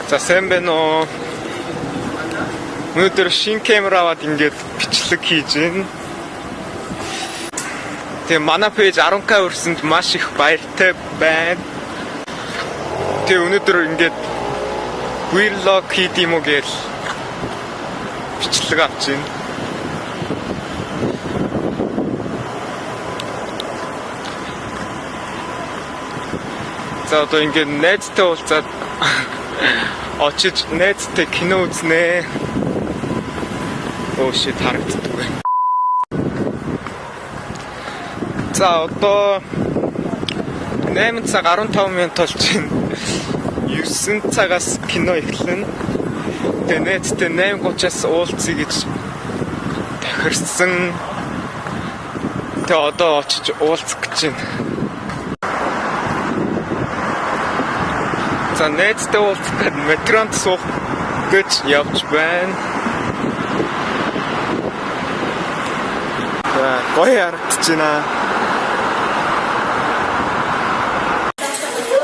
За сайн байна уу? Өнөөдөр шинэ камер аваад ингээд бичлэг хийж байна. Тэгээ манай пэйж 10k өрсөнд маш их баяртай байна. Тэгээ өнөөдөр ингээд vlog хийх юм уу гэж бичлэг авч байна. За одоо ингээд найзтай уулзаад очиж найзтай кино үзнэ. Оо shit харагддаг байна. За одоо 8 цаг 15 минут болж байна. 9 цагаас кино эхэлнэ. Тэгээ найзтай 8:30-аас уулзъя гэж тохирсон. Тэгээ одоо очиж уулзах гэж байна. За найзтай уулзах гэж метронд суух гэж явж байна. Гоё харагдаж байна.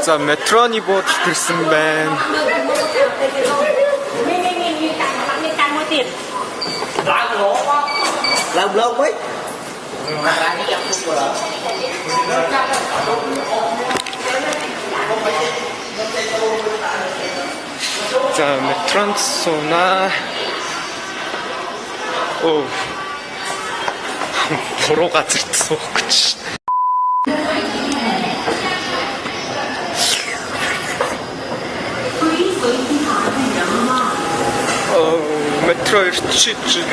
За метроны буудлын төрсэн байна. Lâu mấy. За метронд сууна. Оо. Буруу газарт суух гэж. Метро ирчиж.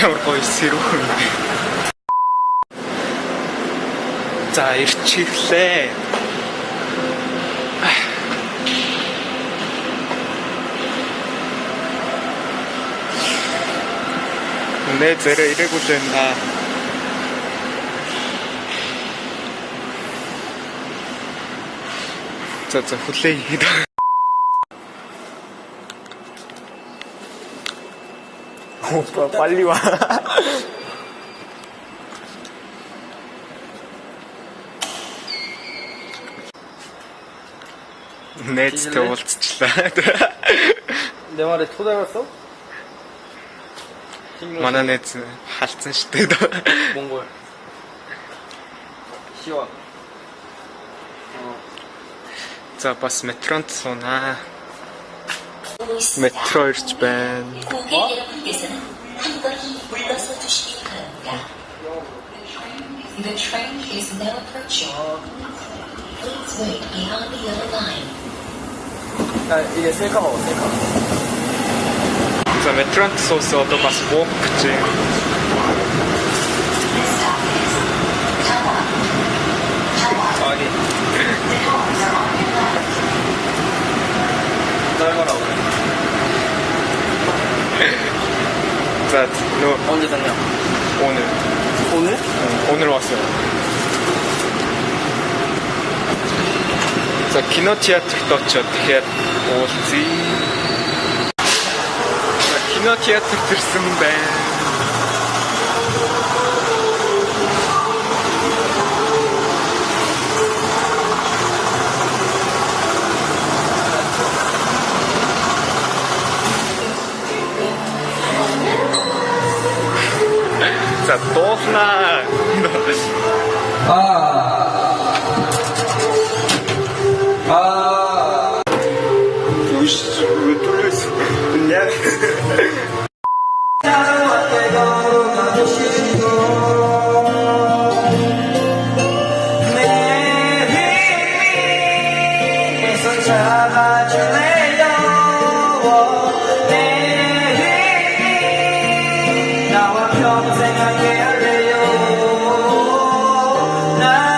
Ямар гоё сэрүүхэн. За ирчихлээ. Нэ зэрэг ирээгүй л байна. За хүлээ хийгээд. 오빠 빨리 와. 내지도 уулзчлаа. 내 말에 토 닮았어? манай найз халдсан шүү дээ. 몽골. 시와. За бас метронд сууна. метро ирж байна. The train is now approaching. Please wait behind the yellow line. 아, 이게 셀카 먹어, 셀카. За метронд суусан одоо бас буух гэж байна. 아니. 닮아라고. 자, 너 언제 샀냐? 오늘. 오늘? 오늘 왔어요. За кино театрт очиод тэгэхээр уулзъя. За кино театрт ирсэн байна. За дуулнаа. Үш өдрөөс яа. 나와 평생 함께 할래요. 나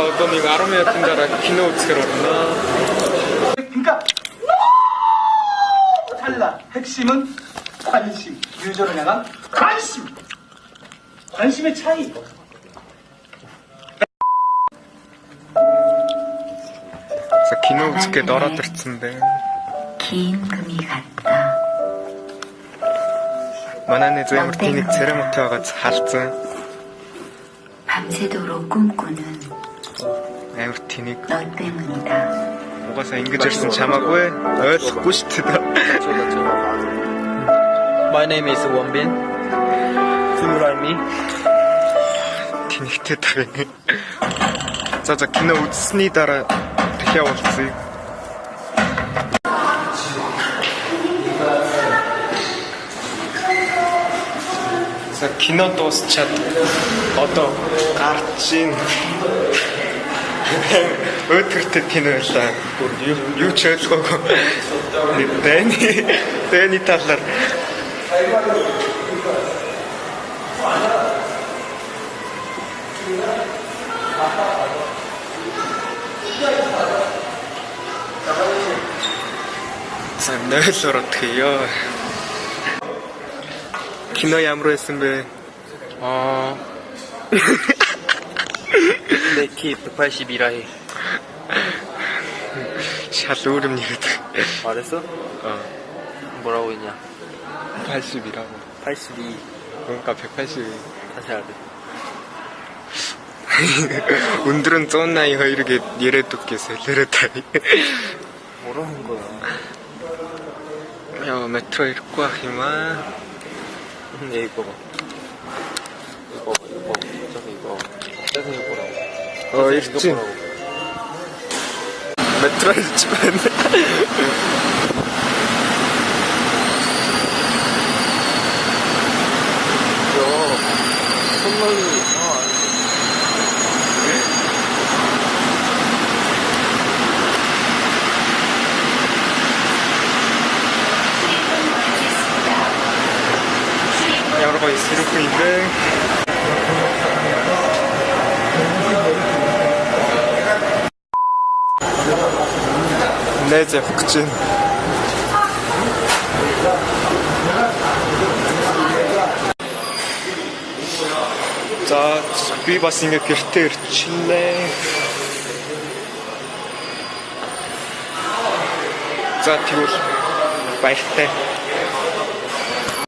одоо нэг 10 минутын дараа кино үзэхээр орно. 그러니까 너무 달라. 핵심은 관심. 유저를 향한 관심. 관심의 차이. За кино үзэхэд ороод ирсэн бэ. 긴 금이 같다. Манай зэмэр тэнийг церемонтэй байгаа харсан. 밤새도록 꿈꾸는 Амар тэнийг 너 때문이다. угаасаа ингэж ирсэн чамаагүй ойлгохгүй шүү дээ. My name is 원빈. Do you like me? Тэнэгтэй таг. За кино үзсний дараа дахиад уулзъя. За кино дуусчаад одоо гарч ийн. Өдөртөө кино байлаа. Юу ч ойлгоогүй. Дэни талаар За нойлоор отгоё. Кино ямар байсан бэ? 내 키 182라 해. 샬 우름 얘기도. 말했어? 뭐라고 했냐? 80이라고. 82. 그러니까 180. 다시 해야 돼. 오늘은 쫀 나이 이렇게 예래 듣겠어요. 예래다. 뭐라는 거야? 야 메트로 읽고 하기만. 얘 이거 봐. 이거. 저기 이거. 저기 이거 보라고. 읽지. 메트로 읽지만. 손놀이. 여러 가지 스루프인데 내제 흑진 자, би бас ингэ гэртээ ирчихлээ. За тэгвэл баяртай.